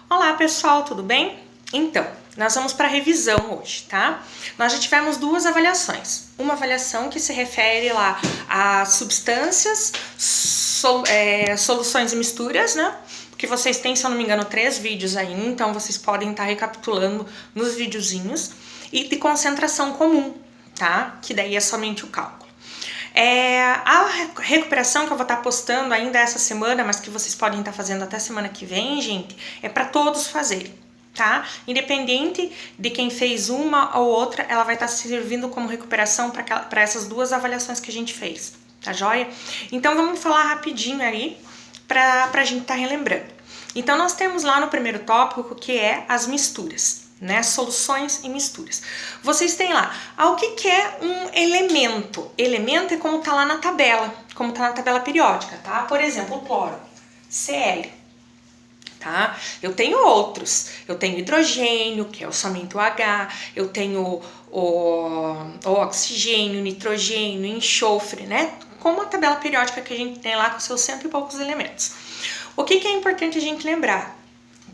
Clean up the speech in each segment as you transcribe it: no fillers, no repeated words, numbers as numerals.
Olá pessoal, tudo bem? Então, nós vamos para a revisão hoje, tá? Nós já tivemos duas avaliações. Uma avaliação que se refere lá a substâncias, soluções e misturas, né? Que vocês têm, se eu não me engano, 3 vídeos aí, então vocês podem estar recapitulando nos videozinhos. E de concentração comum, tá? Que daí é somente o cálculo. A recuperação que eu vou estar postando ainda essa semana, mas que vocês podem estar fazendo até semana que vem, gente, é para todos fazerem, tá? Independente de quem fez uma ou outra, ela vai estar servindo como recuperação para essas duas avaliações que a gente fez, tá joia? Então vamos falar rapidinho aí para a gente estar relembrando. Então nós temos lá no primeiro tópico que é as misturas, né? Soluções e misturas. Vocês têm lá, o que é um elemento? Elemento é como tá lá na tabela, como tá na tabela periódica, tá? Por exemplo, o cloro, Cl, tá? Eu tenho outros, eu tenho hidrogênio, que é somente o H, eu tenho o oxigênio, nitrogênio, enxofre, né? Como a tabela periódica que a gente tem lá com seus 100 e poucos elementos. O que é importante a gente lembrar?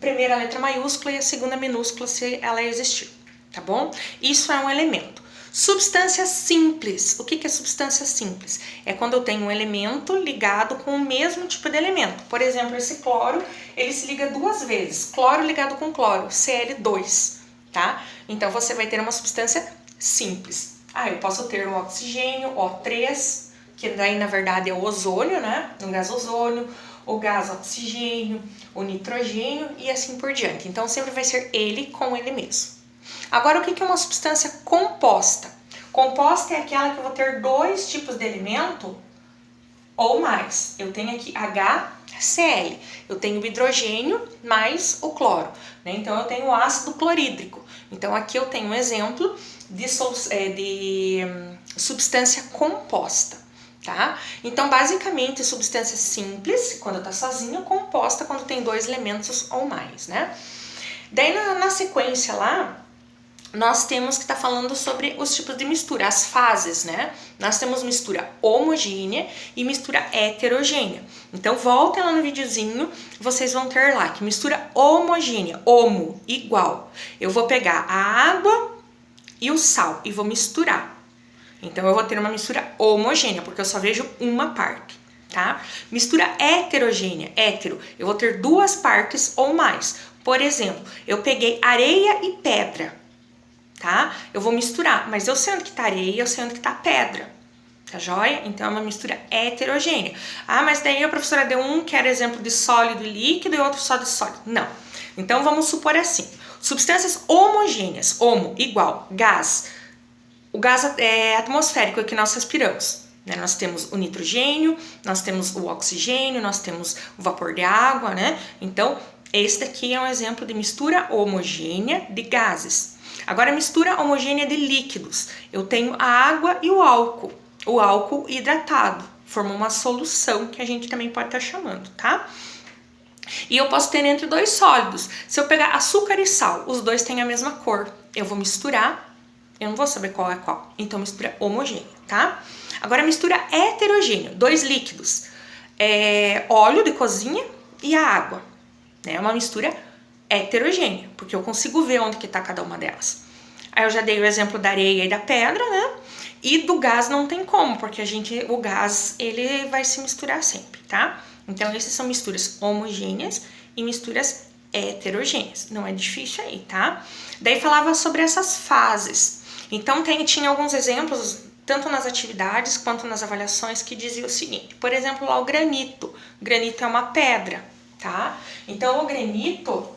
Primeira letra maiúscula e a segunda minúscula se ela existir, tá bom? Isso é um elemento. Substância simples. O que é substância simples? É quando eu tenho um elemento ligado com o mesmo tipo de elemento. Por exemplo, esse cloro, ele se liga 2 vezes. Cloro ligado com cloro, Cl2, tá? Então, você vai ter uma substância simples. Eu posso ter o oxigênio, O3, que daí, na verdade, é o ozônio, né? O gás ozônio, o gás oxigênio, o nitrogênio e assim por diante. Então, sempre vai ser ele com ele mesmo. Agora, o que é uma substância composta? Composta é aquela que eu vou ter 2 tipos de elemento ou mais. Eu tenho aqui HCl, eu tenho o hidrogênio mais o cloro, né? Então, eu tenho o ácido clorídrico. Então, aqui eu tenho um exemplo de substância composta. Tá? Então, basicamente, substância simples, quando está sozinha, composta quando tem 2 elementos ou mais, né? Daí, na sequência lá, nós temos que estar falando sobre os tipos de mistura, as fases, né? Nós temos mistura homogênea e mistura heterogênea. Então, voltem lá no videozinho, vocês vão ter lá que mistura homogênea, homo, igual. Eu vou pegar a água e o sal e vou misturar. Então, eu vou ter uma mistura homogênea, porque eu só vejo uma parte, tá? Mistura heterogênea, hétero, eu vou ter 2 partes ou mais. Por exemplo, eu peguei areia e pedra, tá? Eu vou misturar, mas eu sei onde que tá areia, eu sei onde que tá pedra, tá joia? Então, é uma mistura heterogênea. Mas daí a professora deu um que era exemplo de sólido e líquido e outro só de sólido. Não. Então, vamos supor assim, substâncias homogêneas, homo, igual, gás. O gás atmosférico é que nós respiramos, né? Nós temos o nitrogênio, nós temos o oxigênio, nós temos o vapor de água, né? Então, esse daqui é um exemplo de mistura homogênea de gases. Agora, mistura homogênea de líquidos. Eu tenho a água e o álcool hidratado. Forma uma solução que a gente também pode estar chamando, tá? E eu posso ter entre 2 sólidos. Se eu pegar açúcar e sal, os 2 têm a mesma cor. Eu vou misturar. Eu não vou saber qual é qual. Então, mistura homogênea, tá? Agora, mistura heterogênea. 2 líquidos. Óleo de cozinha e a água. É uma mistura heterogênea, porque eu consigo ver onde que tá cada uma delas. Aí, eu já dei o exemplo da areia e da pedra, né? E do gás não tem como, porque o gás, ele vai se misturar sempre, tá? Então, essas são misturas homogêneas e misturas heterogêneas. Não é difícil aí, tá? Daí, falava sobre essas fases. Então, tinha alguns exemplos, tanto nas atividades quanto nas avaliações, que dizia o seguinte. Por exemplo, lá o granito. Granito é uma pedra, tá? Então, o granito,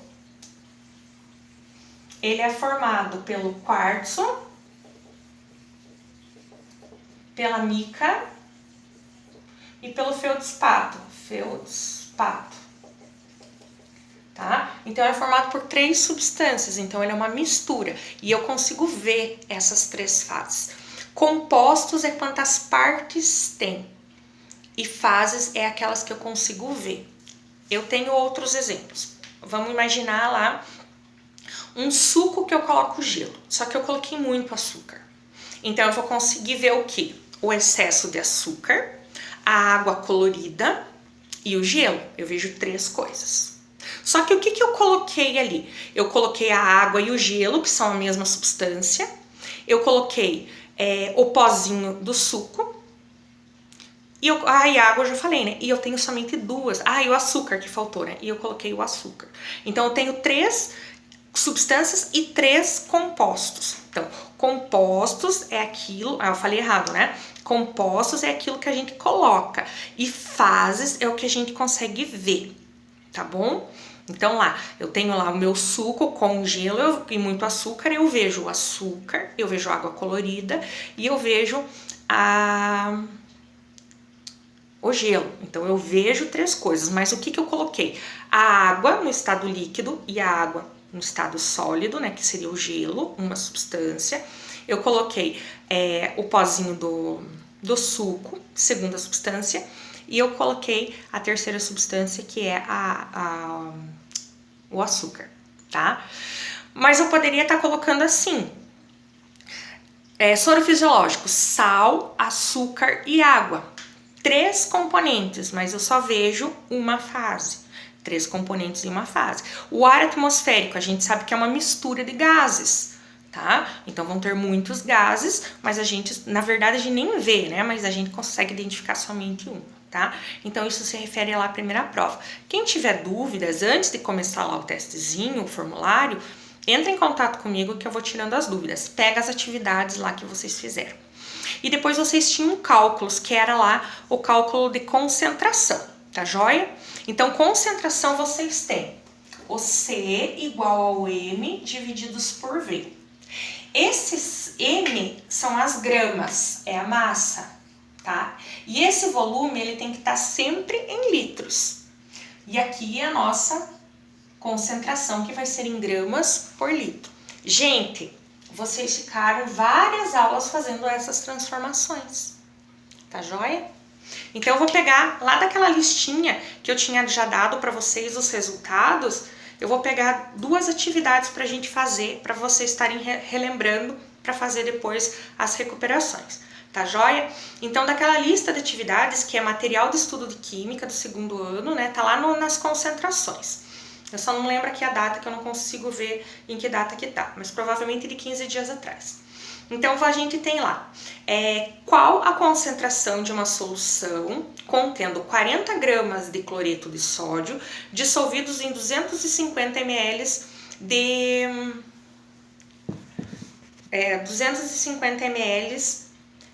ele é formado pelo quartzo, pela mica e pelo feldspato. Tá? Então, é formado por 3 substâncias, então ele é uma mistura, e eu consigo ver essas 3 fases. Compostos é quantas partes tem, e fases é aquelas que eu consigo ver. Eu tenho outros exemplos. Vamos imaginar lá um suco que eu coloco gelo, só que eu coloquei muito açúcar. Então, eu vou conseguir ver o quê? O excesso de açúcar, a água colorida e o gelo. Eu vejo 3 coisas. Só que o que eu coloquei ali? Eu coloquei a água e o gelo, que são a mesma substância. Eu coloquei o pozinho do suco. E a água eu já falei, né? E eu tenho somente duas. E o açúcar que faltou, né? E eu coloquei o açúcar. Então eu tenho 3 substâncias e 3 compostos. Então, compostos é aquilo... eu falei errado, né? Compostos é aquilo que a gente coloca. E fases é o que a gente consegue ver, tá bom? Então lá, eu tenho lá o meu suco com gelo e muito açúcar. Eu vejo o açúcar, eu vejo a água colorida e eu vejo o gelo. Então eu vejo 3 coisas, mas o que eu coloquei? A água no estado líquido e a água no estado sólido, né, que seria o gelo, uma substância. Eu coloquei o pozinho do suco, segunda substância, e eu coloquei a terceira substância, que é o açúcar, tá? Mas eu poderia estar colocando assim, soro fisiológico, sal, açúcar e água. 3 componentes, mas eu só vejo uma fase. 3 componentes em uma fase. O ar atmosférico, a gente sabe que é uma mistura de gases, tá? Então vão ter muitos gases, mas a gente, na verdade, a gente nem vê, né? Mas a gente consegue identificar somente um, tá? Então isso se refere lá à primeira prova. Quem tiver dúvidas, antes de começar lá o testezinho, o formulário, entra em contato comigo que eu vou tirando as dúvidas. Pega as atividades lá que vocês fizeram. E depois vocês tinham cálculos, que era lá o cálculo de concentração, tá joia? Então, concentração vocês têm o C igual ao M divididos por V. Esses M são as gramas, é a massa, tá? E esse volume, ele tem que estar sempre em litros. E aqui é a nossa concentração, que vai ser em gramas por litro. Gente, vocês ficaram várias aulas fazendo essas transformações, tá joia? Então eu vou pegar lá daquela listinha que eu tinha já dado para vocês os resultados, eu vou pegar 2 atividades para a gente fazer, para vocês estarem relembrando para fazer depois as recuperações, tá joia? Então daquela lista de atividades que é material de estudo de química do 2º ano, né, tá lá nas concentrações. Eu só não lembro aqui a data, que eu não consigo ver em que data que tá, mas provavelmente de 15 dias atrás. Então a gente tem lá, qual a concentração de uma solução contendo 40 gramas de cloreto de sódio dissolvidos em 250 ml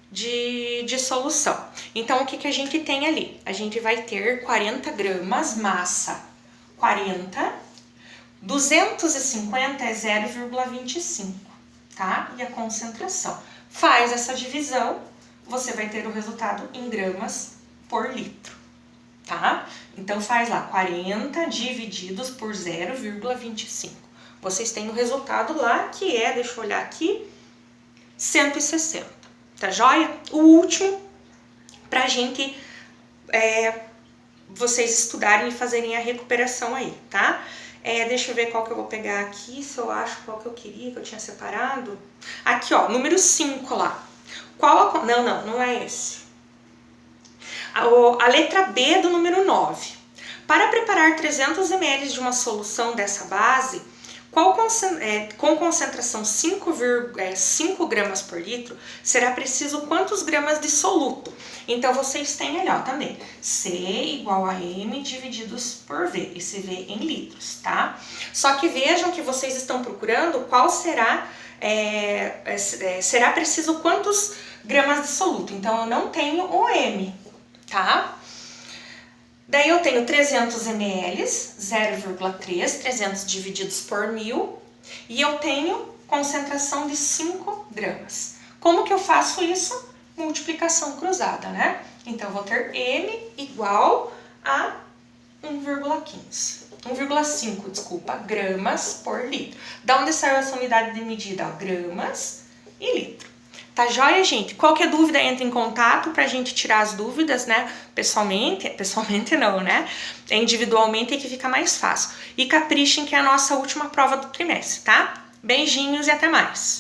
de solução. Então o que a gente tem ali? A gente vai ter 40 gramas massa, 40, 250 é 0,25, tá? E a concentração. Faz essa divisão, você vai ter o resultado em gramas por litro, tá? Então faz lá 40 divididos por 0,25. Vocês têm o resultado lá, que é, deixa eu olhar aqui, 160, tá joia? O último, pra gente vocês estudarem e fazerem a recuperação aí, tá? Deixa eu ver qual que eu vou pegar aqui, se eu acho qual que eu queria, que eu tinha separado. Aqui, ó, número 5 lá. Não é esse. A letra B do número 9. Para preparar 300 ml de uma solução dessa base, com concentração 5 gramas por litro, será preciso quantos gramas de soluto? Então, vocês têm ali, ó, também, C igual a M divididos por V, esse V em litros, tá? Só que vejam que vocês estão procurando qual será preciso quantos gramas de soluto. Então, eu não tenho o M, tá? Daí eu tenho 300 ml, 0,3, 300 divididos por 1000, e eu tenho concentração de 5 gramas. Como que eu faço isso? Multiplicação cruzada, né? Então, eu vou ter M igual a 1,5 gramas por litro. Da onde saiu essa unidade de medida? Ó, gramas e litro. Tá joia, gente? Qualquer dúvida, entre em contato pra gente tirar as dúvidas, né? Pessoalmente não, né? Individualmente é que fica mais fácil. E caprichem que é a nossa última prova do trimestre, tá? Beijinhos e até mais!